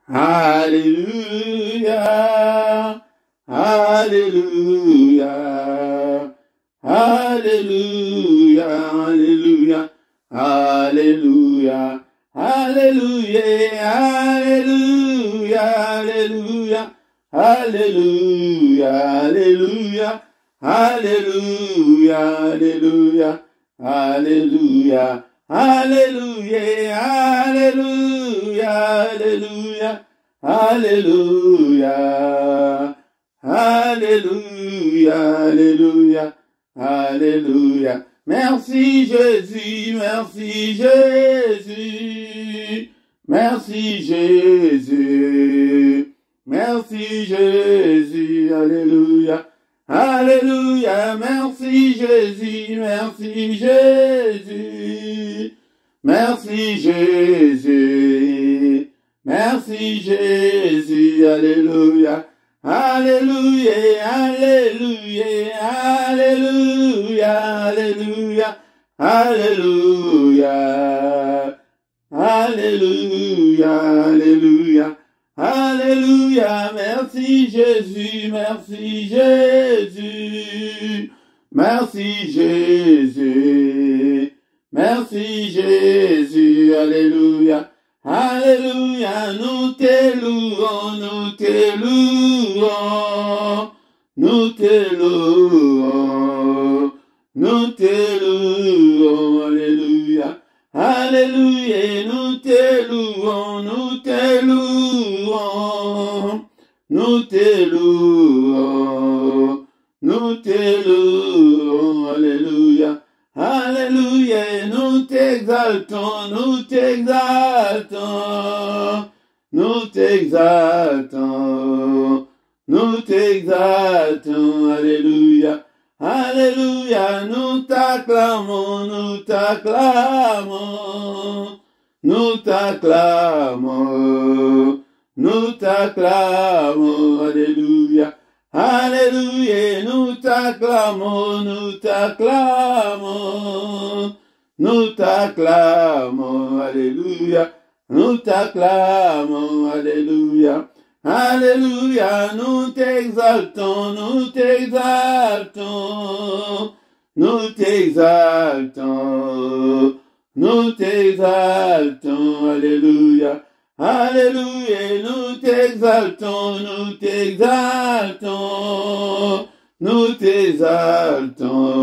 Alléluia, Alléluia, Alléluia, Alléluia, Alléluia, Alléluia, Alléluia, Alléluia, Alléluia, Alléluia, Alléluia, Alléluia, Alléluia, Alléluia, Alléluia, Alléluia, Alléluia, Alléluia. Merci Jésus, merci Jésus, merci Jésus, merci Jésus, Alléluia, Alléluia, merci Jésus, merci Jésus, merci Jésus, merci Jésus, Alléluia, Alléluia, Alléluia, Alléluia, Alléluia, Alléluia, Alléluia, Alléluia, Alléluia, merci Jésus, merci Jésus, merci Jésus, merci Jésus, Alléluia, Alléluia, nous te louons, nous te louons, nous te louons, nous te louons, Alléluia, Alléluia, nous te louons, nous te louons, nous te louons, nous te louons, Alléluia, Alléluia, nous t'exaltons, nous t'exaltons, nous t'exaltons, nous t'exaltons, Alléluia, Alléluia, nous t'acclamons, nous t'acclamons, nous t'acclamons, nous t'acclamons, Alléluia, Alléluia, nous t'acclamons, nous t'acclamons, nous t'acclamons, Alléluia, nous t'acclamons, Alléluia, Alléluia, nous t'exaltons, nous t'exaltons, nous t'exaltons, nous t'exaltons, Alléluia, Alléluia, nous t'exaltons, nous t'exaltons, nous t'exaltons,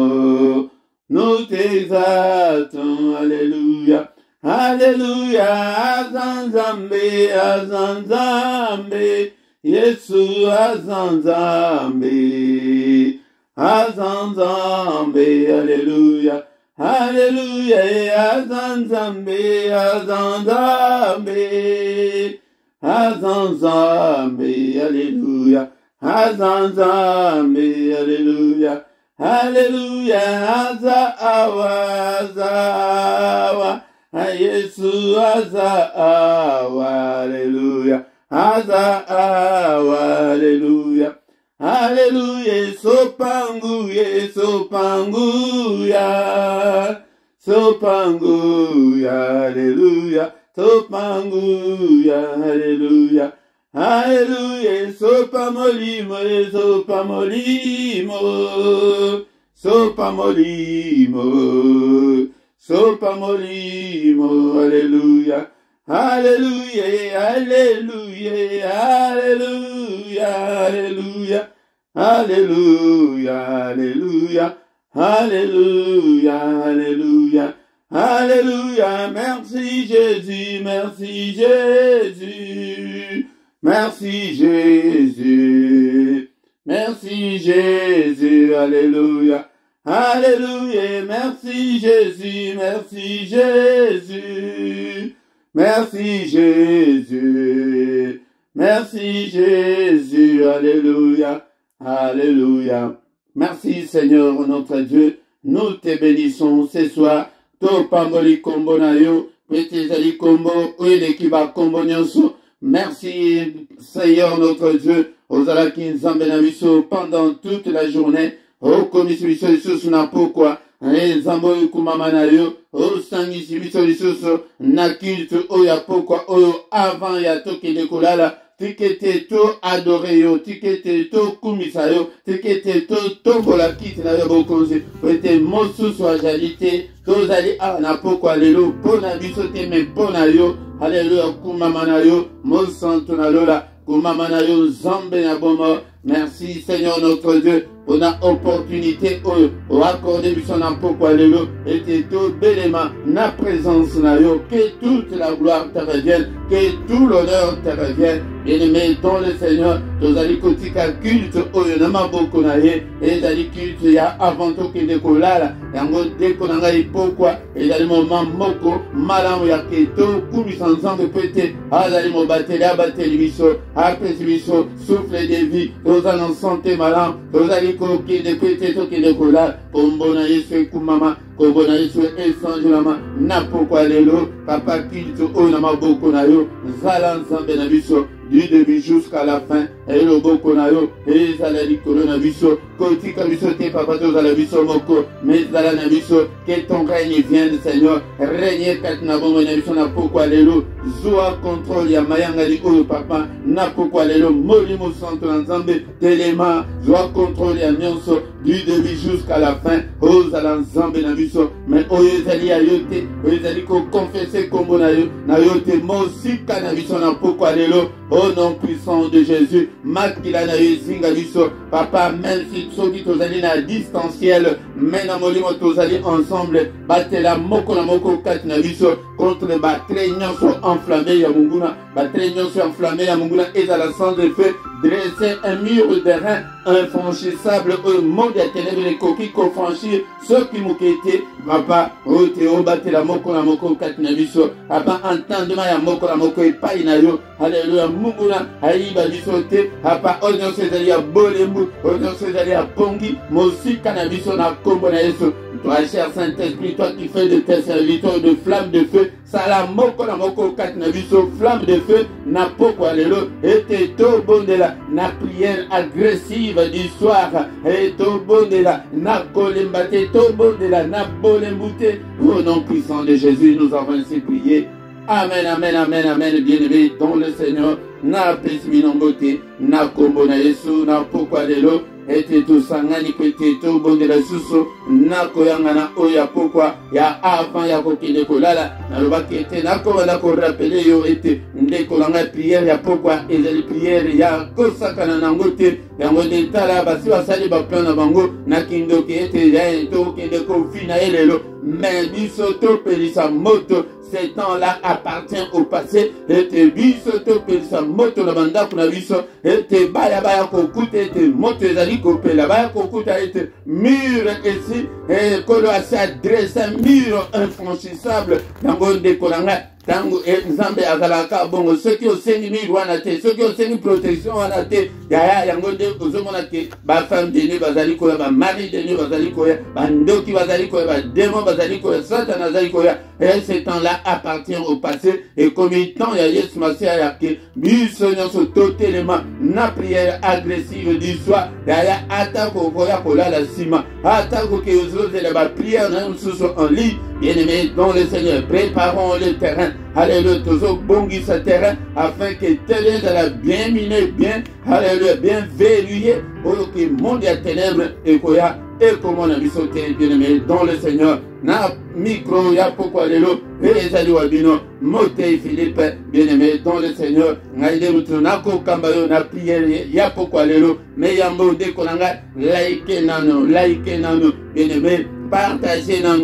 nous t'exaltons, Alléluia, Alléluia, Azanzambe, Azanzambe, Yesu Azanzambe, Azanzambe, Alléluia, Alléluia, Azanzambe, Azanzambe, Azanzambe, Alléluia, Azanzambe, Alléluia, Alléluia, Azawa, Azawa, Yesu Azawa, Alléluia, Azawa, Alléluia, Alléluia, sopanguye, sopanguya, sopanguya, Alléluia, sopanguya, Alléluia, Alléluia, sopamolimo, sopamolimo, sopamolimo, sopamolimo, Alléluia, Alléluia, Alléluia, Alléluia, Alléluia, Alléluia, Alléluia, Alléluia, Alléluia, Alléluia, merci Jésus, merci Jésus, merci Jésus, merci Jésus, Alléluia, Alléluia, merci Jésus, merci Jésus, merci Jésus, merci Jésus, Alléluia, Alléluia. Merci Seigneur notre Dieu, nous te bénissons ce soir, to pamboli kombo na yo, pete zali kombo, oile kiba kombo nyonso. Merci Seigneur notre Dieu, ozalaki nzambe na biso pendant toute la journée, okomisi biso lisusu na pokwa, nzambe oyo kumama na yo, osangisi biso lisusu na culte oyo ya pokwa oyo avant ya tokende kolala tikete to adore yo, tikete to kumisa yo, tikete to tombola kiti na yo bokonzi ete mosusu azali te tozali awa na pokwa lelo mpona biso te me mpona yo. Haleluya, kumama na yo mosantu na lola, kumama na yo nzambe na bomo. Merci Seigneur notre Dieu pour la opportunité au accorder biso na pokwa lelo et tout belema na présence na yo, que toute la gloire te revienne, que tout l'honneur te revienne. Bien-aimé dans le Seigneur, tozali kotika culte oyo na maboko na ye ezali culte ya avant tokende kolala yango ndeko na ngai pokwa ezali moment moko malamu ya keto kumisa nzambe pete azali mobateli abateli biso apesi biso souffle de vie tozala en santé malamu tozali kokende pete tokende kolala kombo na Yesu ekumama kombo na Yesu esanjolama na pokwa lelo papa culte oyo na maboko na yo zala nzambe na biso du début jusqu'à la fin et le boko na yo ezala likolo na biso kotika biso te papa tozala biso moko mais zala na biso que ton règne vienne Seigneur règne kati na bongo na biso na pokwa lelo zwa contrôle ya mayanga li oyo papa na pokwa lelo molimo santo na nzambe telema zwa contrôle ya nyonso du début jusqu'à la fin ozala nzambe na biso mais oyo ezali ya yo te oyo ezali koconfesse kombo na yo te mosika na biso na pokwa lelo au nom puissant de Jésus, makila na yezinga biso, papa, même si soki tozali na distanciel, mais na molimo tozali ensemble, batela moko na moko kati na biso, contre batre nyonso enflammé ya munguna, batre nyonso enflammé ya munguna, ezala sans effet, dresser un mur de rein infranchissable au monde ya ténèbres les coquilles qu'on franchit, ceux qui moukete, papa, ote o batela moko na moko kati na biso, papa, entendement ya moko na moko epai na yo, alléluia, munguna, aïba biso te, papa, onyo sezali ya bolembu, onyo sezali ya pongi, mosika na biso na kombo na Yesu, toi cher Saint-Esprit, toi qui fais de tes serviteurs de flammes de feu, sala moko na moko kati na biso, flamme de feu, na pokwa lelo, ete to bondela, na prière agressive du soir, et to bondela, na kolembate, to bondela, na bolembute, au nom puissant de Jésus, nous avons ainsi prié. Amen, amen, amen, amen, bien-aimé dans le Seigneur, na pesimi nongote, na kombo na Yesu, na pokwa lelo, ete to sangani pete to bondela susu, na koyanga na oya pokwa, ya avant ya kokende kolala, na lobaki ete, na komanda ko rappele yo ete, nde kolanga prière ya pokwa, ezali prière ya kosakana nangote, yango nde tala basi basali baplan na bango, na kindoki ete, ya to kende kofina elelo, mais biso to pelisa moto, ce temps-là appartient au passé. Et te biso to pelisa moto na bandako na biso. Et te baya baya kokute et te moto ezali kopela baya kokuta et te mur ici. Et kolo asi adresse un mur infranchissable. Yango nde kolanga. Tango nzambe azalaka bongo soki osengi mire wana te soki osengi protection wana te yaya yango nde ozomona ke bafemme de Dieu bazali koya bamari de Dieu bazali koya bandoki bazali koya badémon bazali koya Satan azali koya et ce temps-là appartient au passé et comme il temps ya Yesu Masia yake biso nyonso totelema na prière agressive du soir yaya atako koya kolala sima atako ke ozozela ba prière na mosusu en ligne. Bien-aimés dans le Seigneur, préparons le terrain. Alléluia, toujours bongi ce terrain afin que tel la bien miné, bien, alléluia, bien verrouillé pour que le monde des ténèbres et koya et comment on a vu sauter, bien-aimés dans le Seigneur. Na micro ya pourquoi lelo et ezali wabino mote Philippe bien-aimé dans le Seigneur ngaide mutuna ko kambayo na prière ya pourquoi lelo mais yambo de kolanga like nano bien-aimé partagez dans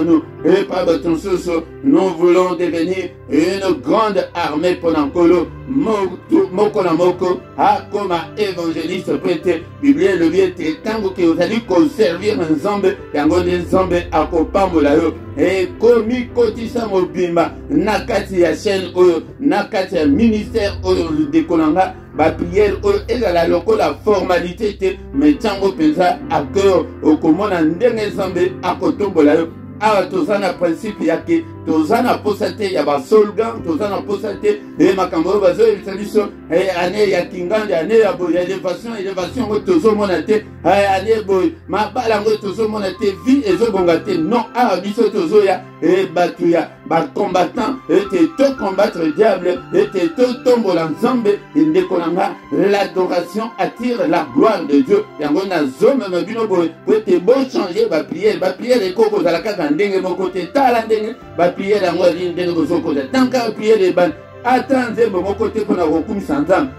nous et par votre source nous voulons devenir une grande armée pour l'encolo moko na moko akoma évangéliste prêtre Bible le vieux tango que vous allez conserver ensemble yango ensemble akopambola yo et komi kotisa mobimba na kati ya chaîne oyo na kati ya ministère oyo dekolanga ba prière oyo ezala lokola formalité te mais tango penza akeo okomona ndenge nzambe akotombola yo awa tozana principe yake tozana posate ya ba solgan tozana posate makambo bazo biso ane ya kingande ane ya élévation ngo tozo monate ane boy mabala ngo tozo monate vie ezobongate non biso tozo ya batuya ba combattant te to combattre diable te to tombola nzambe ndekolanga l'adoration attire la gloire de Dieu yango na zome mabino boy te bon changer ba prière ekoko za la kaka ndenge moko te tala ndenge ba prière yango ali ndenge bozoko za tanka prière ban atanze bo moko te pona kokumisa nzambe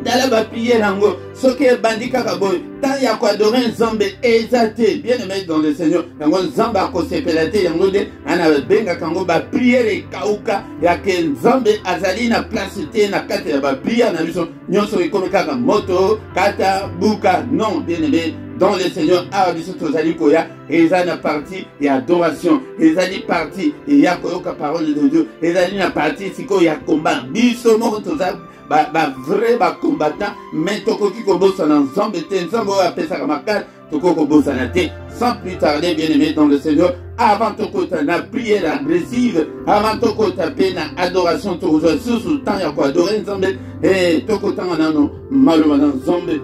dala ba prière yango soki ebandi kaka boy tant ya ko adorer nzambe ezate bien aimé dans le Seigneur yango nzambe akosepela te yango de ana benga kango ba prière ekauka ya ke nzambe azali na place te na kati ya ba prière na biso nyonso ekomi kaka moto kata buka non bien aimé dans le Seigneur biso tozali koya ezali na partie ya adoration ezali partie ya koyoka parole de Dieu ezali na partie siko ya combat biso moko tozali ba vrai ba combattant mais tokoki kobosa na nzambe te nzambe oyo apesaka makasi tokoki kobosana te sans plus tarder bien aimé dans le Seigneur avant tokota na prière agressive avant tokota pe na adoration tokozwa susu temps ya koadore nzambe tokotanga nano maloba na nzambe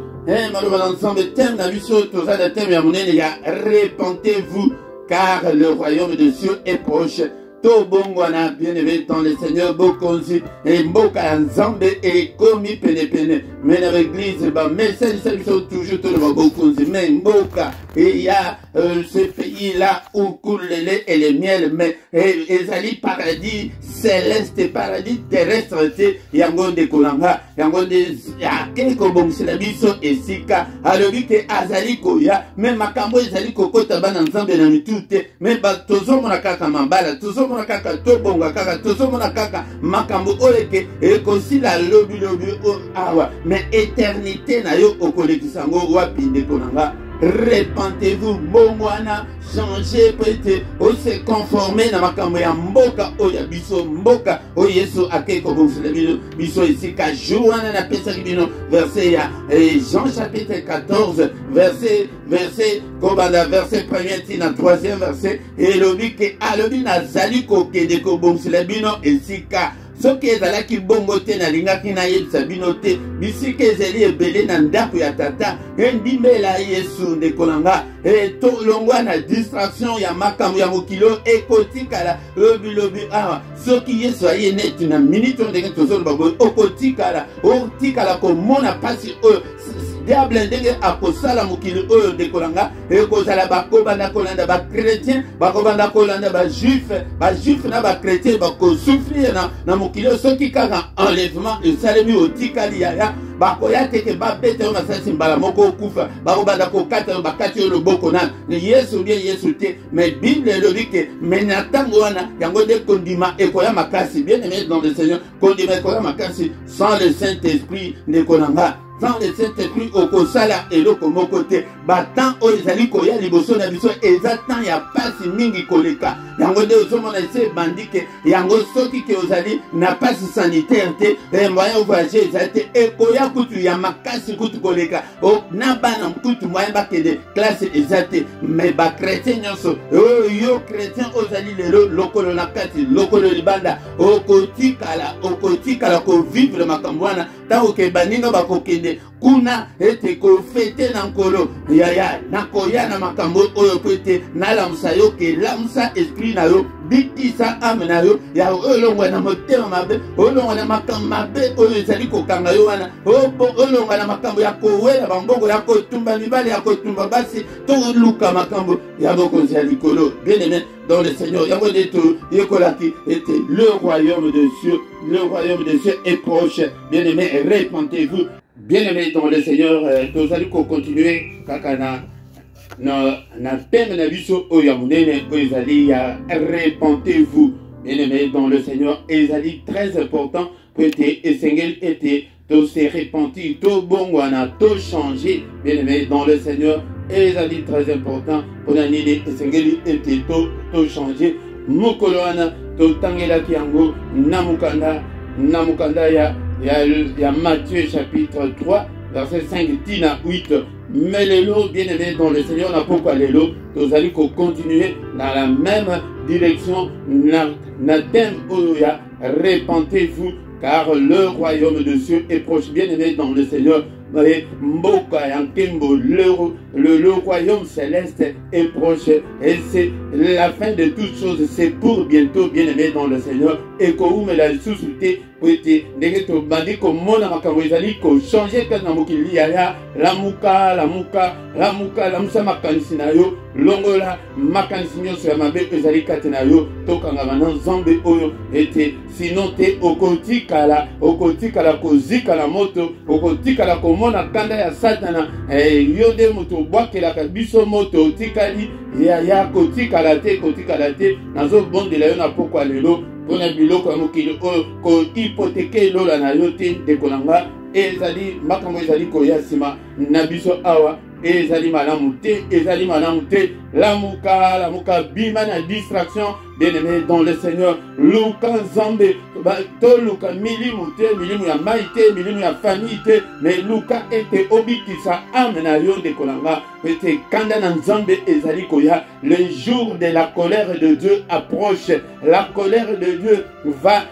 maloba na nzambe thème na biso tozala thème ya monene ya repentez-vous car le royaume de Dieu est proche. To bongwana bien aimé dans le Seigneur bokonzi et mboka nzambe et komi pene pene mais dans l'église ba message ça toujours tout le bokonzi mais mboka et il y a ce pays là où coule le lait et le miel mais ezali paradis céleste paradis terrestre te yango de kolanga yango de ya keko bongsela biso esika alobi ke azali koya mais makambo ezali kokota bana nzambe na mitute mais ba tozomona kaka mambala tozomona kaka tobonga kaka tozomona kaka makambo oleke ekosila lobi awa mais éternité na yo okolekisa ngo wapi ndeko nanga repentez-vous bongwana changer peut-être o se conformer na makambo ya mboka oya biso mboka o Yesu akeko bonsela biso esika joana na pesa bino verset ya Jean chapitre 14 verset kobanda verset 1er tina 3e verset elobi ke alobi nazali kokende ko bonsela bino esika soki ezalaki bongo te nalingaki nayebisa bino te bisika ezali ebele na ndako ya tata endimela Yesu ndeko nanga tolongwa na distraction ya makambo ya mokili ekotikala lobi awa soki Yesu aye neti na minute ndenge tozoloba boye okotikala komona pasi oyo diable ndenge akosala mokili oyo ndekolanga ekozala bakobanda kolanda bakretien bakobanda kolanda bajuif na bakretien bakosouffrir na mokili oyo soki kaka enlèvement esalemi otikali yaya bakoya teke babete oyo masasi mbala moko okufa bakobanda kokata oyo bakati oyo loboko nano Yesu bien Yesu te mais Bible elobi ke mais na ntango wana yango nde kondima ekoya makasi bien aimé dans le Seigneur kondima ekoya makasi sans le Saint-Esprit ndekolanga sans le Saint-Esprit okosala eloko moko te batan oyo ezali koya liboso na biso eza tan ya pasi mingi koleka yango nde ozomona ese ebandi ke yango soki ke ozali na pasi sanitaire te moyen voyager ezali te ekoya kutu ya makasi kutu koleka na bana kutu moyen bakende classe eza te mais bakretien nyonso yo chrétien ozali lelo lokolo na kati lokolo libanda okotikala kovivre makambo wana ntango ke baninga bakokende kuna ete kofete na nkolo yaya nakoya na makambo oyo po ete nalamusa yo ke lamusa esprit na yo bikisa ame na yo ya olongwa na motema mabe olongwa na makambo mabe oyo ezali kokanga yo wana olongwa na makambo ya kowela bambongo ya kotumba mibale ya kotumba basi toluka makambo ya bokonzi ya likolo bien aimé dans le Seigneur yango nde toyekolaki ete le royaume de Dieu est proche bien aimé repentez-vous bien aimé dans le Seigneur tozali continuer kaka na thème na biso oyo ya monene oyo ezali ya repentez-vous bien aimé dans le Seigneur ezali très important pour ete esengeli ete to se repentir to bongwana to changer bien aimé dans le Seigneur ezali très important pour na nini esengeli ete to changer mokolo wana totangelaki yango na mukanda ya Matthieu chapitre 3 verset 5 tina 8 Mais les lots, bien aimés dans le Seigneur, n'a pourquoi les lots, nous allons continuer dans la même direction. Répentez-vous, car le royaume de Dieu est proche. Bien aimé dans le Seigneur, le royaume céleste est proche. Et c'est la fin de toutes choses. C'est pour bientôt, bien aimé dans le Seigneur. Et que vous me la suscitez. Bandi komona makambo ezali ko changer kana na mokili ya la musa makanisi na yo longola makanisi nyonso ya mabe ezali kati na yo tokanga na nzambe oyo ete sinon te okotikala kozika na moto okotikala komona kanda ya satana yo nde moto obwakelaka biso moto otikali ya kotikala te nazobondela yo na pokwa lelo pona biloko ya mokili oyo ko hypothèque lola na yo te dekolanga ezali makambo ezali koya nsima na biso awa ezali malamu te lamuka bima na distraction. Bien aimé dans le Seigneur, luka nzambe to luka milimu ya maite milimu ya famille mais luka ete obikisa ame na yo dekolanga ete kanda na nzambe ezali koya. Le jour de la colère de Dieu approche. La colère de Dieu va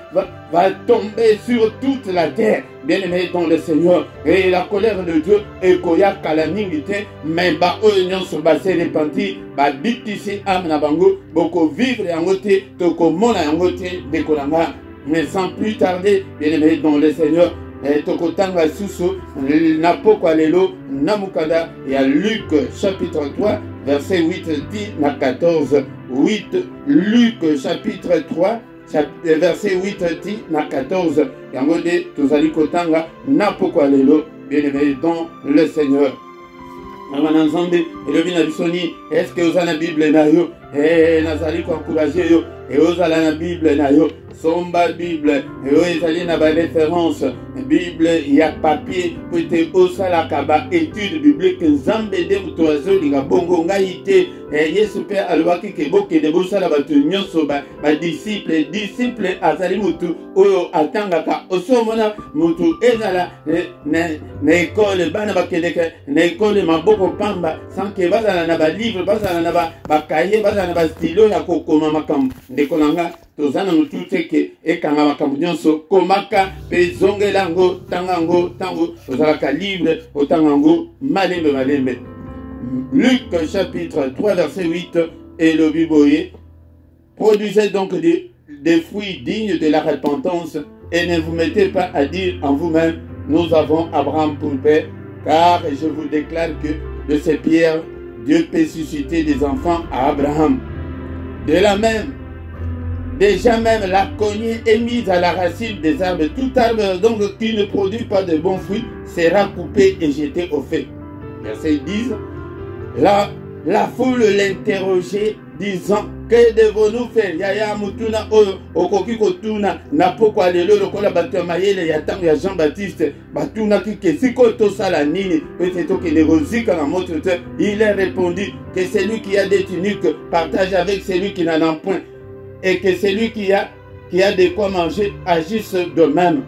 tomber sur toute la terre. Bien aimé dans le Seigneur, et la colère de Dieu est koya calamité, mais ba oignon sur basé repenti, ba bitisi ame na bango, boko vivre yango te, toko mona yango te dekolanga. Mais sans plus tarder, bien aimé dans le Seigneur, toko tanga susu na pokwa lelo na mukanda ya Luc chapitre 3 verset 8 10 na 14. 8 Luc chapitre 3 verset 8 10 na 14. Yango de tozali kotanga na pokwa lelo, bien aimé dans le Seigneur. Est-ce que vous avez la Bible na yo? Nazali ko encourager yo et vous avez la Bible na yo. Somba Bible et vous allez na ba référence Bible ya papier peut-être osala kaba étude biblique nzambe de mutoazo linga bongo ngaite Yesu pe alwaki ke boke de bosala batu nyonso ba disciple azali mutu oyo atangaka osomona mutu ezala na école bana bakeleka na école maboko pamba sans que bazala na ba livre bazala na ba cahier bazala na ba stylo ya kokoma makambo ndekolanga tozana mutu teke ekanga makambo nyonso komaka pe zongelango tangango ozalaka libre otangango malembe. Luc chapitre 3 verset 8 et le Biboye. Produisez donc des fruits dignes de la repentance et ne vous mettez pas à dire en vous-même nous avons Abraham pour père, car je vous déclare que de ces pierres Dieu peut susciter des enfants à Abraham. De la même, déjà même la cognée est mise à la racine des arbres. Tout arbre donc qui ne produit pas de bons fruits sera coupé et jeté au feu. Verset 10. La foule l'interrogeait disant que devons-nous faire? Yaya mutuna oyo okoki kotuna na pokwa lelo lokola bato ya mayele ya tango ya Jean-Baptiste batuna ki siko tosala nini peut-être tokende kozika na moto te. Il a répondu que celui qui a des tuniques partage avec celui qui n'en a point et que celui qui a de quoi manger agisse de même.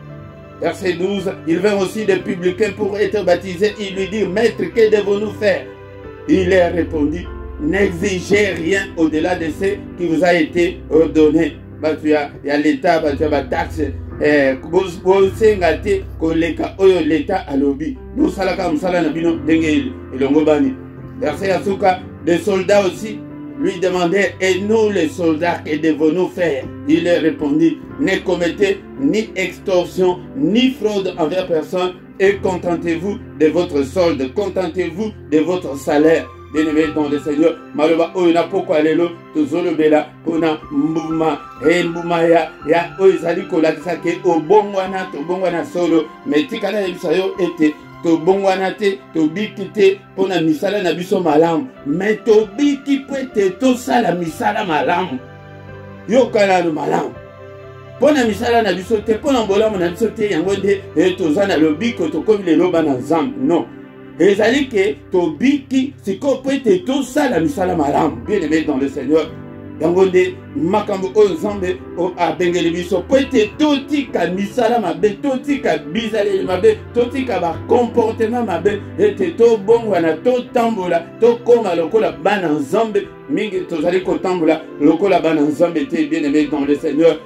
Verset 12. Il vint aussi des publicains pour être baptisés. Il lui dit, maître, que devons-nous faire? Il leur répondit, n'exigez rien au-delà de ce qui vous a été ordonné. Il y a l'État, il y a la taxe. L'État a lobby. Nous Verset Asuka, des soldats aussi lui demandaient, et nous les soldats, que devons-nous faire? Il leur répondit, ne commettez ni extorsion, ni fraude envers personne, et contentez-vous de votre solde, contentez-vous de votre salaire. Bien-aimé dans le Seigneur, maloba oyo pourquoi lelo tozolobela pona mbuma ya oyo zali kolakisa ke obongwana solo mais tikala bisayo ete tobongwana te tobiki te pona misala na biso malamu mais tobiki pete tosala misala malamu yokala no malamu pona misala na biso te pona mbolamu na biso te yango nde tozana lobiko tokomi lelo bana nzambe non. Ezali ke tobiki siko pete tosala misala malamu. Bien aimé dans le Seigneur, yango nde makambo oyo nzambe abengeli biso po ete totika misala mabe, totika bizaleli mabe, totika bacomportement mabe, ete tobongwana, totambola, tokoma lokola bana nzambe. Mingi tozali kotambola lokola bana nzambe te, bien aimé dans le Seigneur.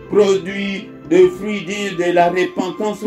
Produit de fruits de la repentance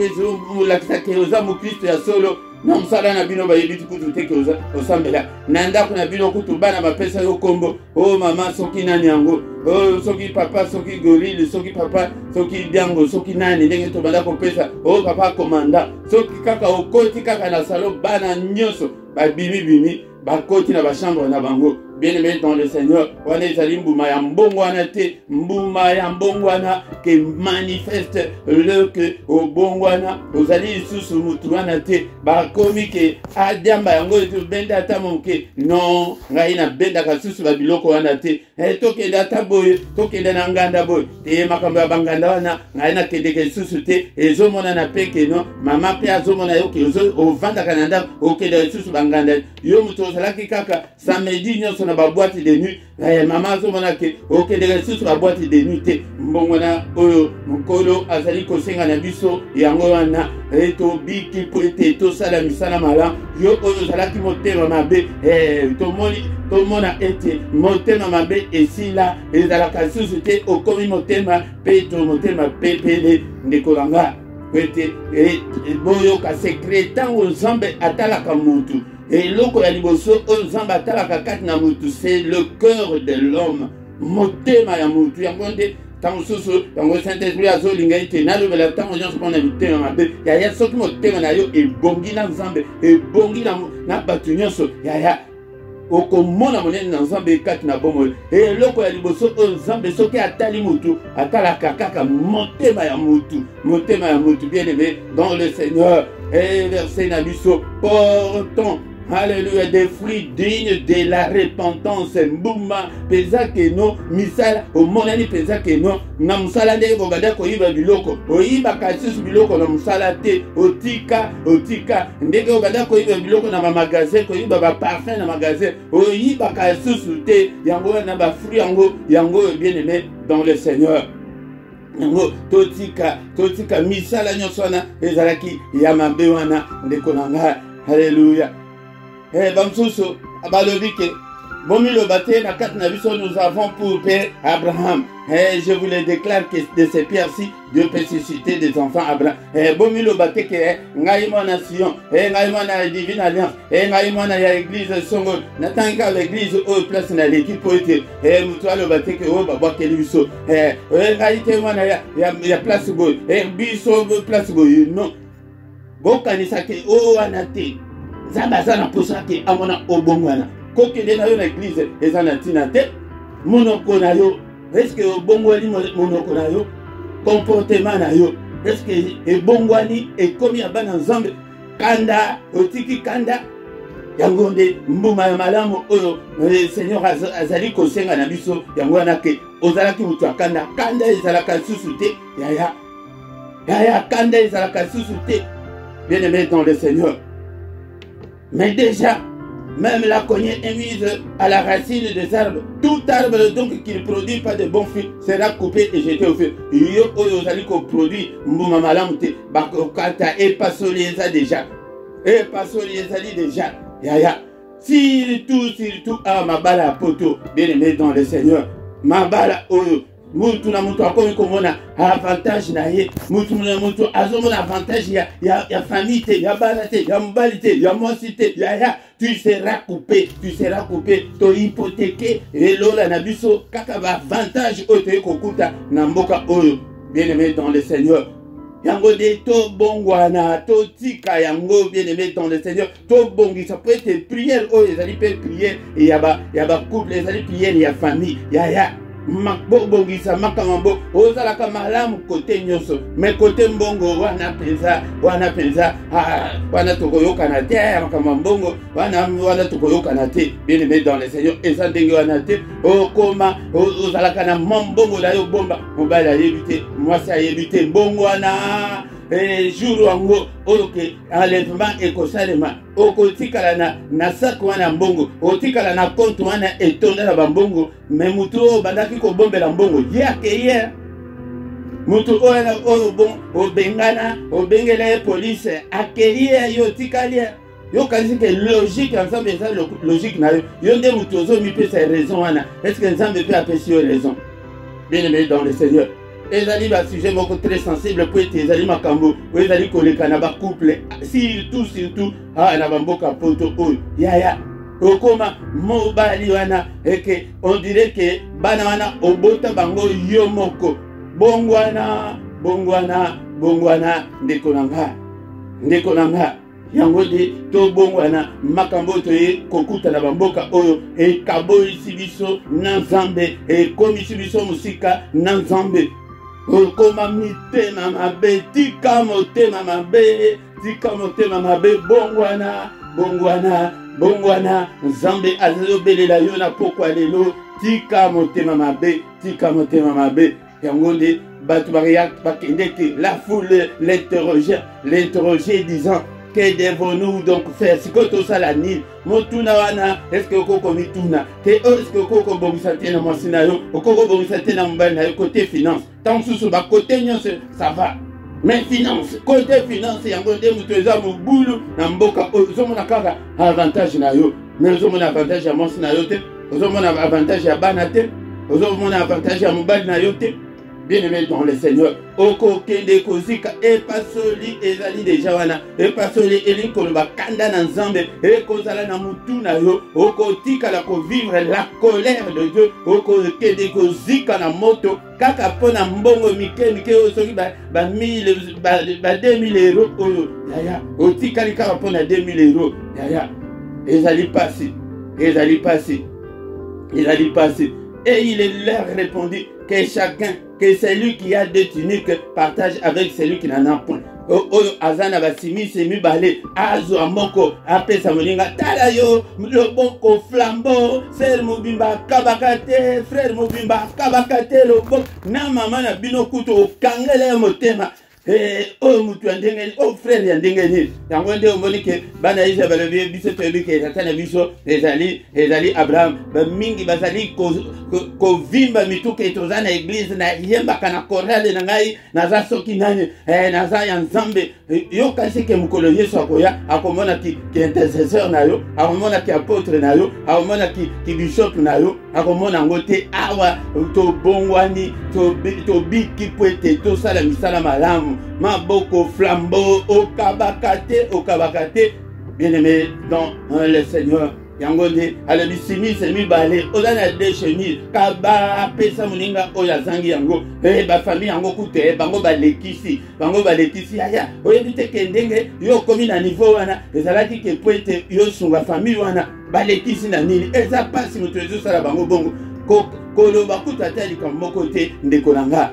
olakisaki oza mokristo ya solo na mosala na bino bayebi kutu te ke osambela na ndako na bino kutu bana bapesa yo kombo o mama soki nani yango o soki papa soki gorille soki papa soki diango soki nani ndenge tobanda kopesa o papa komanda soki kaka okoti kaka na salon bana nyonso babimi bakoti na bachambre na bango. Bien-aimé dans le Seigneur, wana ezali mbuma ya mbongwana te, mbuma ya mbongwana ke manifeste le ke obongwana ozali lisusu mutu wana te bakomi ke adiamba yango benda ata moke non ngai na benda kasusu babiloko wana te tokende ata boye tokende na nganda boye te makambo ya banganda wana ngai na kendeke lisusu te ezomona na peke no mama pe azomona yo ke ovandaka na ndako okende lisusu banganda yo mutu ozalaki kaka samedi nyonso na ba boîte de nuit mama azomona ke okende lisusu ba boîte de nuit te mbongwana oyo mukolo azali kosenga na biso yango wana tobiki po ete tosala misala malamu yo oyo ozalaki motema mabe tomona ete motema mabe esila ezalaka lisusu te okomi motema mpe to motema pepele ndeko na nga ete boyoka sekret ntango nzambe atalaka mutu eloko ya liboso oyo nzambe atalaka kati na mutu c'est le cœur de l'homme motema ya mutu yango nde ntango susu yango Saint-Esprit azolinga ete nalobela ntango nyonso mpona mitema mabe yaya soki motema na yo ebongi na nzambe ebongi na bato nyonso yaya okomona monene na nzambe kati na bomoi eloko ya liboso oyo nzambe soki atali mutu atalaka kaka motema ya mutu bien aimé dans le Seigneur. Et verset na biso portons alléluia des fruits dignes de la repentance mbuma peza keno misala omonani peza keno na musala ndenge bobanda koyiba biloko oyibaka lisusu biloko na musala te otika ndenge bobanda koyiba biloko na bamagasin koyiba baparfum na magasin oyibaka lisusu te yango na bafruit yango bien aimé dans le Seigneur. Yango totika misala nyonso wana ezalaki ya mabe wana ndeko na nga haleluya. Bamsusu abalobi ke bomi lobate na kati na biso nous avons pour père Abraham. Je vous le déclare que de ces pierres-ci Dieu peut susciter des enfants Abraham. Bomi lobate ke ngai mwana Sion, ngai mwana Divine Alliance, ngai mwana ya église songo natanga l'église au place na l'équipe poete mutu alobate ke o babwakeli biso ngai te mwana ya place boy biso place boy non bokanisa ke o wana te nzambe aza na posa ke amona obongwana kokende na yo na église eza na ntina te monoko na yo eske obongwani monoko na yo comportement na yo eske ebongwani ekomi ya bana nzambe kanda otiki kanda yango nde mbuma ya malamu oyo Seigneur azali kosenga na biso yango wana ke ozalaki mutu ya kanda ezalaka susu te yaya kanda ezalaka susu te bien aimé dans le Seigneur. Mais déjà, même la cognée est mise à la racine des arbres. Tout arbre donc qui ne produit pas de bons fruits sera coupé et jeté au feu. Yo ozali ko produit mbuma malamu te bakokata et pasolieza déjà. Et pasolieza déjà. Yaya. Surtout à mabala poto bien aimé dans le Seigneur. Mabala oyo mutu na mutu akomi komona avantage na ye mutu na mutu azomona avantage ya famille te ya bana te ya mobali te ya mwasi te ya tu seras coupé to hypothéqué elola na biso kaka ba avantage oyo toye kokuta na mboka oyo bien aimé dans le Seigneur. Yango de to bongwana to tika yango bien aimé dans le Seigneur to bongi ça peut être prière oyo ezali pe prière et ya ba couple ezali prière ya famille ya makbobongisa makambo ozalaka malamu kote nyonso mais kote mbongo wana penza wana tokoyokana te makambo mbongo wana tokoyokana te bien aimé dans le Seigneur eza ndenge wana te okoma ozalaka na mbongo na yo bomba mobali ayebi te mwasi ayebi te mbongo wana jour wango oke enlèvement ekosalema okotikala na sac wana mbongo otikala na compte wana etonda na bambongo mais mutu oyo bandaki kobombela mbongo ye akeye mutu oyo bon obengana obengela police akeye yo tikali yo kanisi ke logique ensemble eza logique na yo yo nde mutu ozomipesa raison wana est-ce que nzambe mpe apesi yo raison bien aimé dans le Seigneur ezali ba sujet moko très sensible po ete ezali makambo oyo ezali koleka na bacouple surtout na bamboka poto oyo yaya okoma mobali wana eke on dirait que bana wana obota bango yo moko bongwana ndeko nanga yango de to bongwana makambo toye kokuta na bamboka oyo ekaboyisi biso na nzambe ekomisi biso musika na nzambe okoma mitema mabe tika motema mabe bongwana nzambe azobelela yo na pokwa lelo tika motema mabe yango nde bato bakende ke la foule l'interroger disant que devons-nous donc faire sikoto sala nini motuna wana est-ce que okoko mituna te est-ce que okoko bongisa te na mwasi na yo okoko bongisa te na mobali na yo côté finance tant susu ba côté nyonso ça va mais finance côté finance yango nde mutu eza mobulu na mboka ozomona kaka avantage na yo mais ozomona avantage ya mwasi na yo te ozomona avantage ya bana te ozomona avantage ya mobali na yo te. Bien-aimé dans le Seigneur, oko kende kozika epasoli ezali deja wana epasoli eli koloba kanda na nzambe ekozala na mutu na yo oko tikala ko vivre la colère de Dieu oko kende kozika na moto kaka pona mbongo mike osoki ba 2000 euros oyo yaya otikali kaka pona 2000 euros yaya ezali pasi et il leur répondit que celui qui a deux tuniques partage avec celui qui n'en a point. Oyo azana basimisi mibale azo amoko apesa moninga tala yo loboko flambeau frère mobimba kabakate loboko na mama na bino kuto kangele motema oyo mutu andengeni oyo frère ya ndengeni yango nde omoni ke bana isa balobi biso toyebi ke tata na biso ezali Abraham bamingi bazali kovimba mituka etoza na eglise na yembaka na korale na ngai naza soki nani naza ya nzambe yokasi ke mokolo Yesu akoya akomona ki intercesseur na yo akomona ki apôtre na yo akomona ki bishop na yo akomona ngo te awa tobongwani tobiki po ete tosala misala malamu maboko flambeau okabakate bien-aimé dans le Seigneur yango nde alobi simise mibale ozana de chemise kaba pesa moninga oyo azangi yango bafamille yango kute bango balekisi aya oyebi te ke ndenge yo okomi na niveau wana ezalaki ke po ete yo sunga famille wana balekisi na nini eza pasi moto ezosala bango bongo koloba kuta te likambo moko te ndeko na nga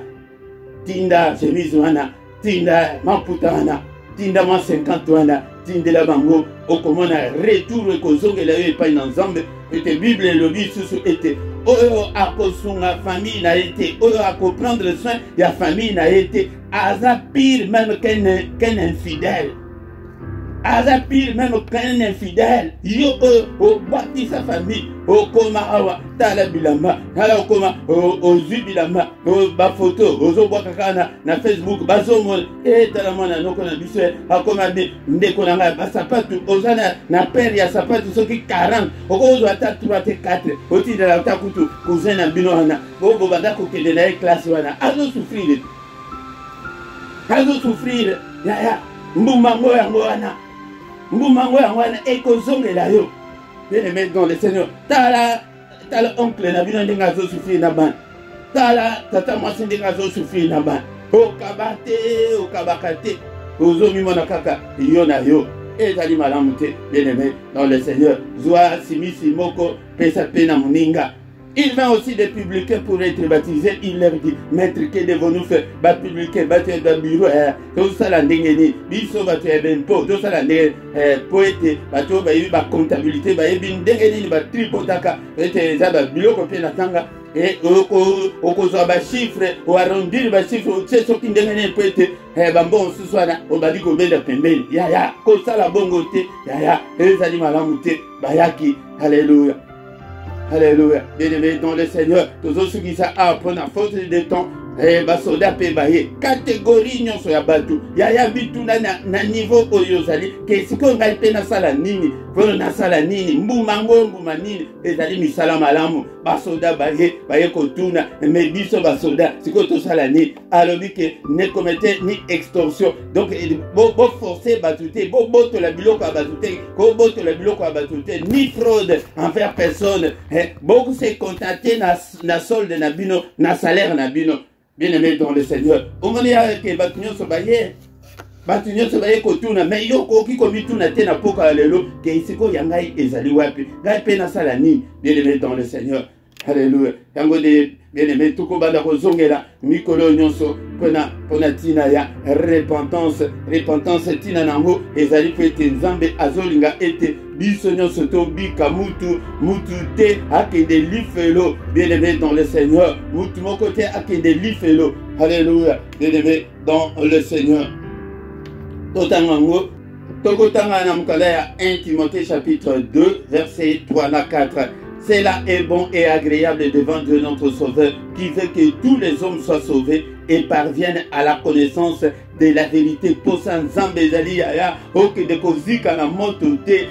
tinda chemise wana tinda maputa wana tinda ma 50 wana tindela bango okomona retour ekozongela yo epai na nzambe ete bible elobi susu ete oyo akosunga famille na ye te oyo akoprendre soin ya famille na ye te aza pire même qu'un infidèle aza pire même qu'un infidèle yo obati sa famille okoma awa tala bilamba tala okoma ozwi bilamba bafoto ozobwaka kaka na Facebook bazomona tala mwana noko na biso akoma ndeko na ngai basapatu oza na pere ya sapatu soki 40 okozwa ata 3 te 4 otindela ata kutu cousin na bino wana bobanda kokende na ye classe wana azosouffrir yaya mbumango yango wana ekozongela yo. Bien-aimé dans le Seigneur, tala oncle na bino ndenge azosouffrir na bana tala tata mwasi ndenge azosouffrir na bana okabaka te ozomimona kaka yo na yo ezali malamu te. Bien-aimé dans le Seigneur, zwa simisi moko pesa pe na moninga. Il vint aussi des publicains pour être baptisés. Il leur dit, maître, que devons-nous faire? Bas publicains, bas dans le bureau, tout ça la ndengeni, biso batu ebempo, tout ça la ndengeni, poète, batu ba comptabilité, ba ebin ndengeni, ba tripotaka, ete za ba biloko pe na tanga. et okozwa ba chiffre o arrondir ba chiffre c'est ce qui ndengene peut bambo ce soir on va dire ko benda pembeni ya ko sala bongo te ya ezali malamu te bayaki. Alléluia. Alléluia. Bien-aimés dans le Seigneur, tous ceux qui ça apprendre à force de temps, basoda pe baye catégorie nyonso ya batu ya bituna na niveau oyo zali ke siko ngai pe na sala nini vono na sala nini mbuma nini ezali misala malamu basoda baye kotuna mais biso basoda siko to sala ni alobi ke ne commettre ni extorsion donc bo forcer batute bo boto la biloko batute ko boto la biloko batute ni fraude envers personne beaucoup se contenter na solde na bino na salaire na bino. Bien-aimé dans le Seigneur, au moment que Batunyo se baye kotuna mais yo koki komituna te na poka lelo ke isiko yangai ezali wapi ngai pe na sala nini. Bien-aimé dans le Seigneur. Alléluia. Yango de bien-aimé tuko banda kozongela mikolo nyonso pona tina ya repentance tina nango ezali pe te nzambe azolinga ete biso nyonso to bika mutu te akende lifelo. Bien-aimé dans le Seigneur, mutu moko te akende lifelo. Alléluia. Bien-aimé dans le Seigneur. Totangango tokotanga na mukala ya 1 Timothée chapitre 2 verset 3 à 4. Cela est bon et agréable devant Dieu notre Sauveur, qui veut que tous les hommes soient sauvés et parviennent à la connaissance de la vérité. Posa nzambe ezali ya oke de kozika na moto te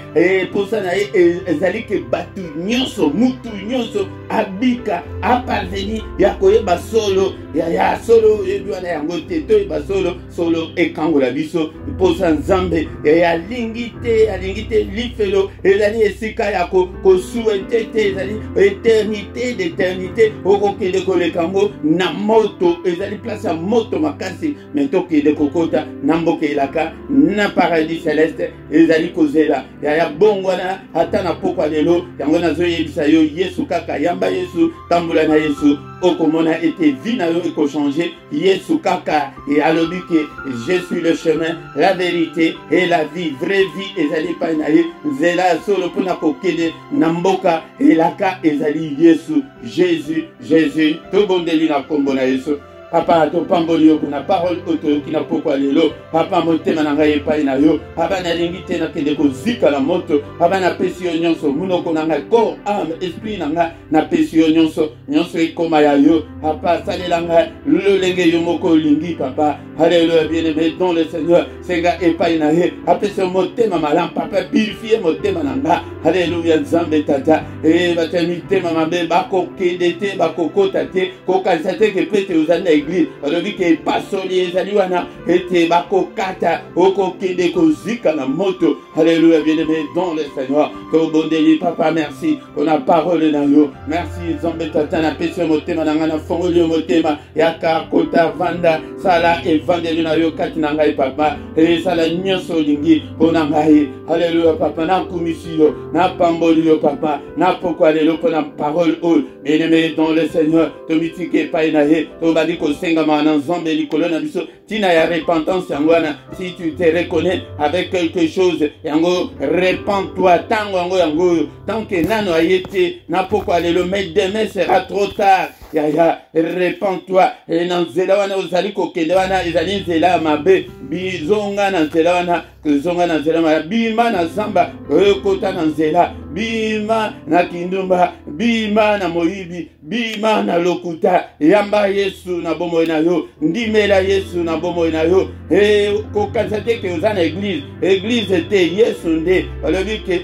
posa na ezali ke batu nyonso mutu nyonso abika aparveni ya koyeba solo ya solo edwana yango te toyeba solo ekangola biso posa nzambe alingi te lifelo ezali esika ya kosuete te ezali éternité d'éternité okokende kolekango na moto ezali place ya moto makasi mentokende kokota namboke ilaka na paradis céleste ezali kozela ya bongwana ata na pokwa lelo yango nazoyebisa yo Yesu kaka yamba Yesu tambula na Yesu okomona ete vie na yo ekochanger Yesu kaka et alobi ke je suis le chemin la vérité et la vie vraie vie ezali pa na ye zela solo pona kokende na mboka ilaka ezali Yesu Jésus to bondeli na kombo na Yesu. Papa to pamboli yo kuna parole oto kina pokwa lelo papa motema na ngai epai na yo papa na lingi te na kende kozika la moto papa na pesi yo nyonso munoko na ngai corps âme esprit na ngai na pesi yo nyonso ekoma ya yo papa salela ngai lolenge yo moko lingi papa. Alléluia. Bien-aimé dans le Seigneur senga epai na ye apesi motema malam papa purifier motema na ngai. Alléluia. Nzambe tata batemi tema mabe bakokende te bakokota te kokanisa te ke pete uzana église alobi ke pasoli ezali wana ete bakokata okokende kozika na moto. Alléluia. Bien-aimé dans le Seigneur to bondeli papa merci pour la parole na yo merci nzambe tata na pesi motema na ngai na fongoli motema yaka kota vanda sala evangeli na yo kati na ngai papa sala nyonso lingi pona ngai. Alléluia. Papa na kumisi yo na pamboli yo papa na pokwa lelo pona parole o bien-aimé dans le Seigneur to mitike pa na ye to badi ko senga mana nzambe likolo na biso tina ya repentance yangwana. Si tu te reconnais avec quelque chose yango repens-toi yango tant que nano ayete na pokwa lelo mais demain sera trop tard. Ya repens-toi na nzela wana ozali kokende wana ezali nzela mabe bizonga na nzela wana kozonga na nzela mabe bima na zamba kota na nzela bima na kindumba bima na moyibi bima na lokuta yamba Yesu na bomo na yo ndimela Yesu na bomo na yo kokanisa te ke oza na église te Yesu nde balobi ke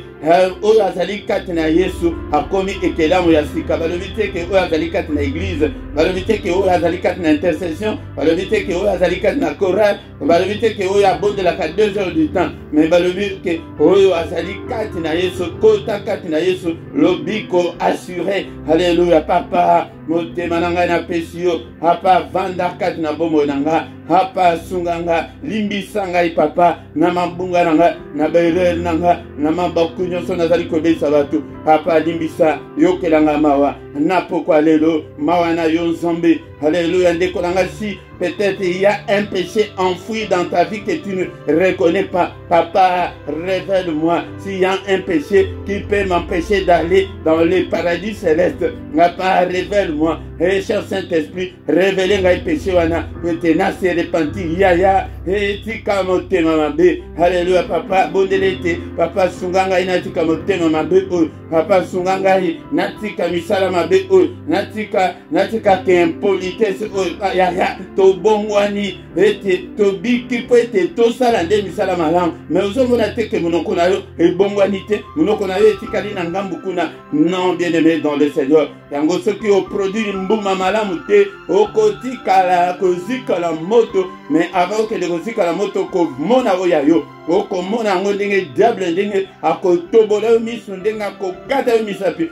oyo azali kati na Yesu akomi ekelamu ya sika balobi te ke oyo azali kati na église balobi te ke oyo azali kati na intercession balobi te ke oyo azali kati na chorale balobi te ke oyo abondelaka 2 heures du temps mais balobi ke oyo azali kati na Yesu kota kati na Yesu lobiko assuré. Alléluia. Papa motema na ngai na pesi yo papa vanda kati na bomo na ngai papa sunga ngai limbisa ngai papa na mabunga na ngai na berel na ngai na mabaku nyonso nazali kobesa bato papa limbisa yokela ngai mawa na pokwa lelo mawa na yo nzambe. Alléluia. Ndeko na ngai si peut-être il y a un péché enfoui dans ta vie que tu ne reconnais pas. Papa, révèle-moi s'il y a un péché qui peut m'empêcher d'aller dans le paradis céleste. Papa, révèle-moi. moi. Et cher Saint-Esprit, révélez ngai péché wana, maintenant c'est repenti, yaya, et tika motema mabe. Alléluia, papa, bondelete, papa sunganga inatika motema mabe, papa sunganga natika misala mabe, natika ke impolitesse, yaya, to bongwani, ete, to biki po ete, to salande misala malam, mais aux hommes na teke monoko na yo, et bongwani te, monoko na yo etikali na ngambu kuna, non bien-aimé dans le Seigneur. Yango ceux qui ont produit mbuma malamu te, okotikala kozika la moto, mais avant que de kozika la moto ko mona oya yo, oko mona ngo ndenge diable ndenge akotobola misu ndenge akokata misapi.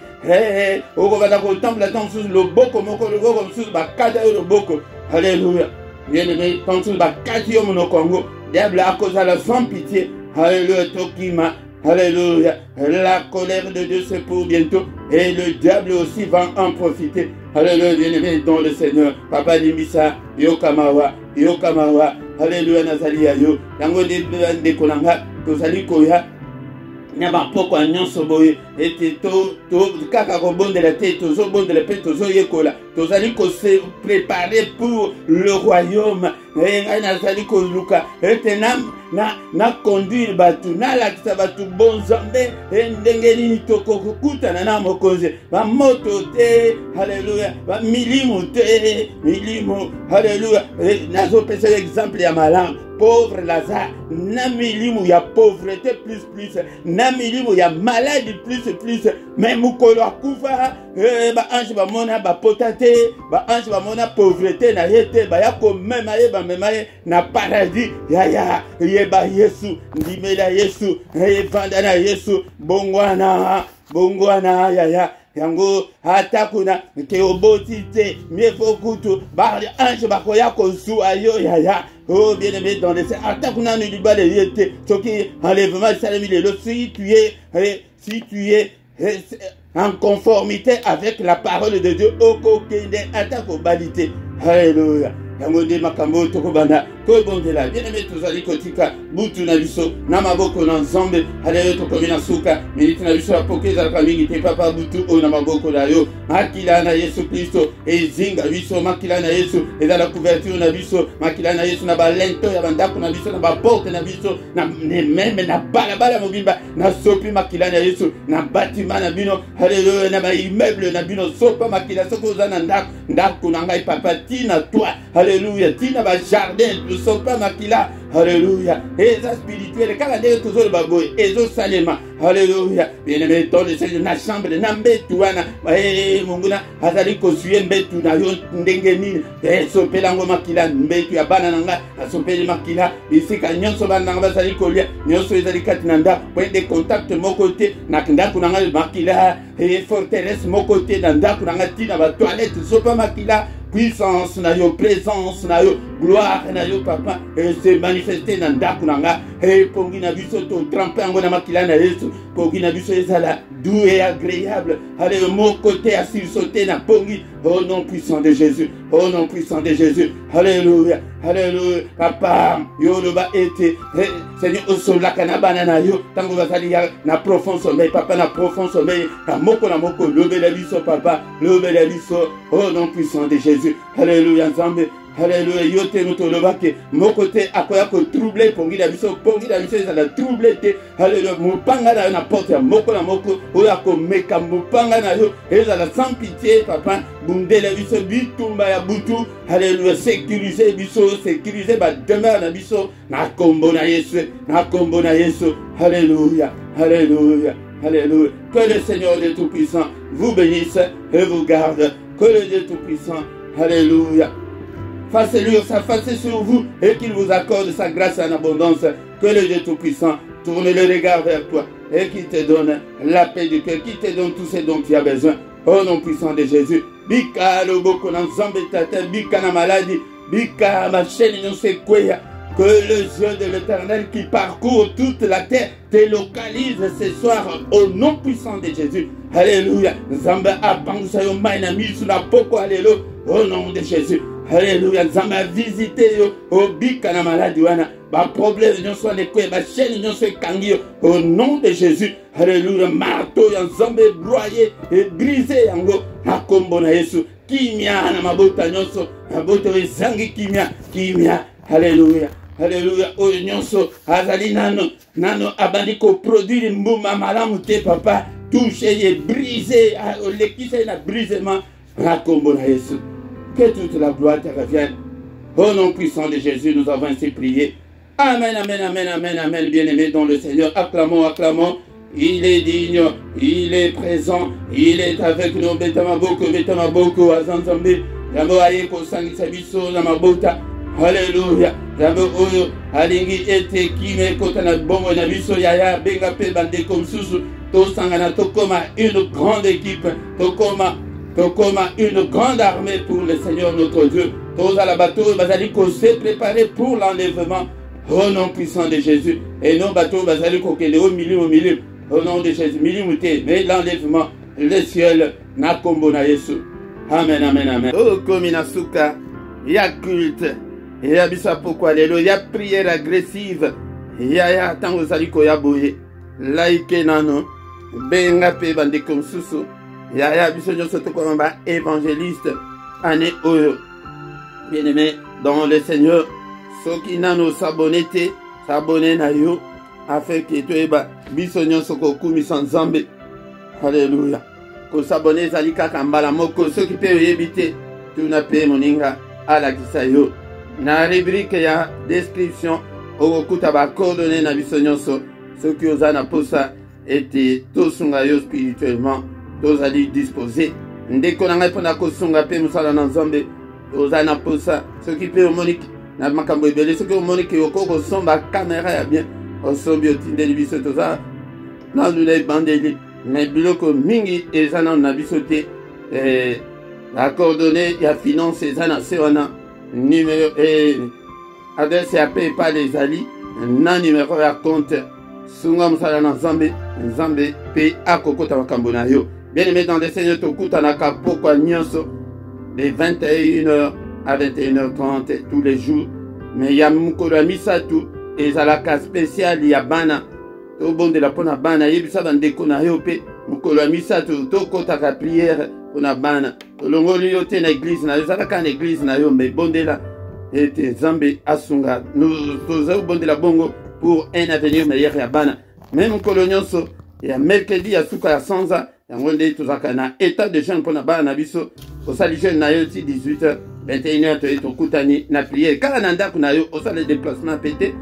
Oko bata ko temple la tansu loboko moko loboko msusu bakata yo loboko. Alléluia. Bien-aimé, tansu bakati yo monoko ngo, diable akozala sans pitié. Alléluia, tokima. Alléluia. La colère de Dieu c'est pour bientôt. Et le diable aussi va en profiter. Alléluia, bien-aimé dans le Seigneur. Papa Limisa, Yokamawa, Yokamawa. Alléluia, Nazalia yo. Yango de Kolanga, Tozali Koya. Nyaba poko nyonso boye ete to kaka ko bonde la tête tozo bonde la tête tozo yekola tozali ko se préparer pour le royaume et nazali ko luka ete na conduire batu na la kisa batu bon zambe ndenge nini toko kukutana na mokoze ba moto te. Alléluia, ba milimu te milimu. Alléluia, nazo pesa exemple ya malamu pauvre Lazare, na milimu ya pauvreté plus, na milimu ya maladie plus, même mukolo akufa, ba ange ba mona ba potate, ba ange ba mona pauvreté na yete, ba yako memaye na paradis, ya yeba Yesu, ndimela Yesu, vanda na Yesu, bongwana, ya. Yango hata kuna ke oboti te miefo kutu ba ange ba koya ko su ayo ya. Oh bien-aimé dans les hata kuna ni libale yete toki enlèvement salami le si tu es en conformité avec la parole de Dieu oko kende hata ko balite. Alléluia. Yango de makambo tokobanda ko bondela bien-aimé tozali kotika butu na biso na maboko na nzambe. Alléluia, tokomina suka militi na biso apokeza ka mingi te papa butu o na maboko na yo makila na Yesu Kristo ezinga biso makila na Yesu eza la couverture na biso makila na Yesu na balento ya bandako na biso na baporte na biso na meme na balabala mobimba na sopi makila na Yesu na batima na bino. Alléluia, na ba immeuble na bino sopa makila soko za na ndako na ngai papa tina toi. Alléluia, tina ba jardin le sopa makila. Alléluia, et ça spirituel quand les toujours baboy et zo salema. Alléluia, bien-aimé dans le Seigneur na chambre na mbetu wana munguna azali ko suye mbetu na yo ndenge nini sopela ngo makila mbetu ya bana nanga sopeli makila bisika nyonso bana nanga bazali kolia nyonso ezali kati na nda point de contact moko te na ndako nanga makila et forteresse moko te na ndako nanga tina ba toilette sopa makila. Puissance na yo, présence na yo, gloire na yo papa, et se manifester dans ndako nanga. Et pongi na biso to tremper ngo na makila na Yesu, pongi na biso ezala doux et agréable. Allez mon côté assis sauter na pongi. Au nom puissant de Jésus, au nom puissant de Jésus. Alléluia, alléluia. Papa, yo le ba été, Seigneur au sol la kanabana na yo, tango bazali na profond sommeil, papa na profond sommeil, na moko le la biso papa, le la biso. Au nom puissant de Jésus. Alléluia, Nzambe. Alléluia, yote nuto lobake mokote akoya ko troubler pongi la biso za la troubler te. Alléluia, mupanga na na porte ya moko na moko oya ko meka mupanga na yo eza la sans pitié papa bundela biso bitumba ya butu. Alléluia, sécuriser biso, sécuriser ba demeure na biso na kombo na Yesu, Alléluia, alléluia, alléluia. Que le Seigneur Dieu Tout-Puissant vous bénisse et vous garde. Que le Dieu Tout-Puissant, alléluia, fasse lui sa face sur vous et qu'il vous accorde sa grâce en abondance. Que le Dieu Tout-Puissant tourne le regard vers toi et qu'il te donne la paix du cœur, qu'il te donne tout ce dont tu as besoin. Au nom puissant de Jésus. Bika loboko na nzambe tata, bika na maladie, bika ma chaîne non se kweya. Que le Dieu de l'Éternel qui parcourt toute la terre te localise ce soir au nom puissant de Jésus. Alléluia. Nzambe abangusa yo mai na misu na poko alléluia. Au nom de Jésus. Alléluia. Nzambe a visité yo. Obika na maladie wana. Ba problème non soit les coups. Ba chaîne non soit kangi yo. Au nom de Jésus. Alléluia. Marteau ya nzambe broyé et brisé yango. Na kombo na Yesu. Kimia na mabota nyonso. Mabota ezangi kimia. Alléluia. Alléluia. O nyonso azali nano abandi ko produire mbuma malamu te papa. Touché et brisé. L'équise na brisement. Na kombo na Yesu. Que toute la gloire te revienne. Au nom puissant de Jésus, nous avons ainsi prié. Amen, amen, amen, amen, amen, bien-aimés dans le Seigneur. Acclamons, acclamons. Il est digne, il est présent, il est avec nous. Betamaboko, Azanzambe. Yambo ayeko sangisa biso na mabota. Alléluia. Yambo oyo alingi ete kime kota na bongo na biso yaya benga pe bande comme susu. Tosangana tokoma une grande équipe. Tokoma une grande armée pour le Seigneur notre Dieu. Tous à la bateau, bazali ko se préparer pour l'enlèvement. Au nom puissant de Jésus. Et non bateau, bazali ko kende au milieu. Au nom de Jésus. Milimuté. Mais l'enlèvement, le ciel, na kombo na Yesu. Amen, amen, amen. Oh, comme inasuka, il y a culte. Il y a bisa pourquoi il y a prière agressive. Il y a tango zali ko ya boye. Laike nano. Benga pe bande comme susu. Yaya biso nyonso tokomba évangéliste ane oyo. Bien-aimé dans le Seigneur, soki nano s'abonner na yo afin que toyeba biso nyonso kokumisa Nzambe. Alléluia. Ko s'abonner zali kaka mbala moko soki pe oyebite tuna pe moninga alakisa yo. Na rubrique ya description okokuta ba coordonnées na biso nyonso soki ozana posa ete tosunga yo spirituellement. Tous allez disposer. Ndeko na ngai pona kosunga pe musala na Nzambe. Ozana posa. Ce qui peut au monique. Na makambo ebele. Ce qui au monique yoko kosomba caméra ya bien. Osombi otindeli biso toza. Na lule bandeli. Mais biloko mingi ezana na biso te. La coordonnée ya finance ezana sewana. Numéro adresse ya paye pas les ali. Na numéro ya compte. Sunga musala na Nzambe pe akokota makambo na yo. Bien-aimé dans le Seigneur, Tokutanaka Pokwa Nyonso, de 21h à 21h30 tous les jours. Mais il y a Mukolo Misatu, et Zalaka spécial, il y a Bana, au bon de la Pona Bana, il y a des Konayope, Mukolo Misatu, Tokotaka prière, Pona Bana, Longoli yote na église, na Zalaka na église, na yo, mais bon de la, et Zambe Asunga, nous sommes bon de la Bongo pour un avenir meilleur à Bana. Même Mukolo Nyonso, il y a mercredi, à Souka à Sanza, yango nde tozaka na état de jeune mpona bana na biso osali jeune na yo ti 18h 21h toye tokutani na prière kala na ndako na yo osala déplacement pété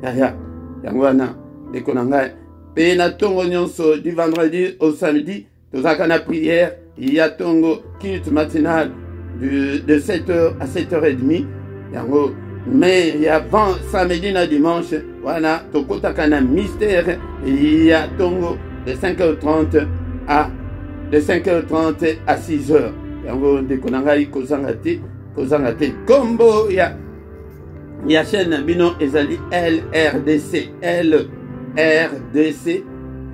yaya yango wana ndeko na ngai mpe na ntongo nyonso du vendredi au samedi tozalaka na prière ya ntongo culte matinal de 7h à 7h30 yango mais ya avant samedi na dimanche wana tokotaka na mystère ya ntongo de 5h30 de 5h30 à 6h. Yango ndeko na ngai kozanga te kombo ya chaîne bino ezali LRDC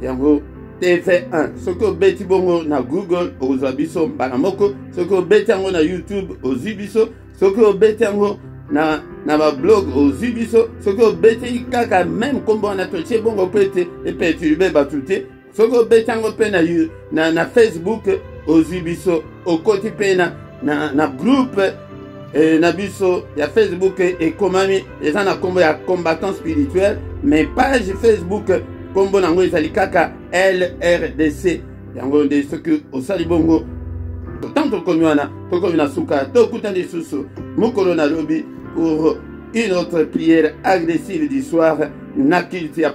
yango TV1 soko beti bongo na Google ozwa biso mbala moko soko beti yango na YouTube ozwi biso soko beti yango na ba blog ozwi biso soko beti kaka même kombo na toche bongo pete et perturber batute soko betango pe na Facebook ozwi biso okoti pe na groupe na biso ya Facebook ekomami eza na kombo ya combattant spirituel mais page Facebook kombo nango ezali kaka LRDC yango nde soki osali bongo tant tokomi wana tokomi na suka tokuta lisusu mokolo na lobi pour une autre prière agressive du soir na kilti ya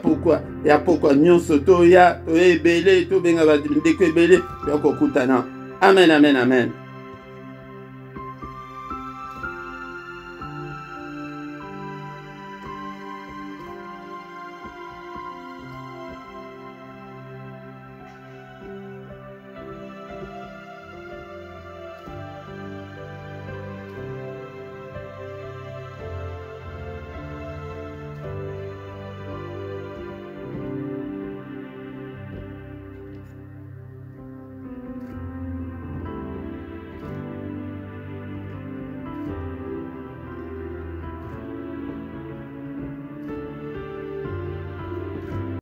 pokwa nyonso toya ebele tobenga bandeko ebele ya kokutana amen amen amen.